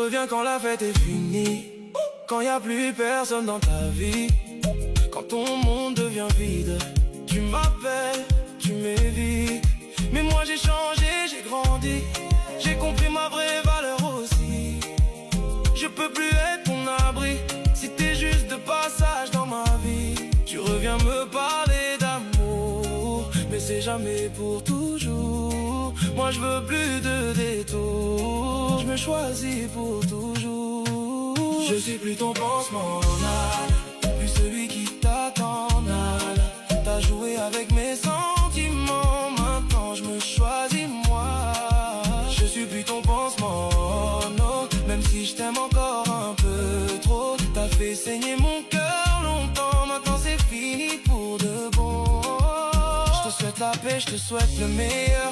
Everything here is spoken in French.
reviens quand la fête est finie, quand y a plus personne dans ta vie, quand ton monde devient vide. Tu m'appelles, tu m'évites, mais moi j'ai changé, j'ai grandi, j'ai compris ma vraie valeur aussi. Je peux plus être ton abri, si t'es juste de passage dans ma vie. Tu reviens me parler d'amour, mais c'est jamais pour toujours. Moi je veux plus de détours, je me choisis pour toujours. Je suis plus ton pansement, plus celui qui t'attend. T'as joué avec mes sentiments, maintenant je me choisis moi. Je suis plus ton pansement, non, même si je t'aime encore un peu trop. T'as fait saigner mon cœur longtemps, maintenant c'est fini pour de bon. Je te souhaite la paix, je te souhaite le meilleur,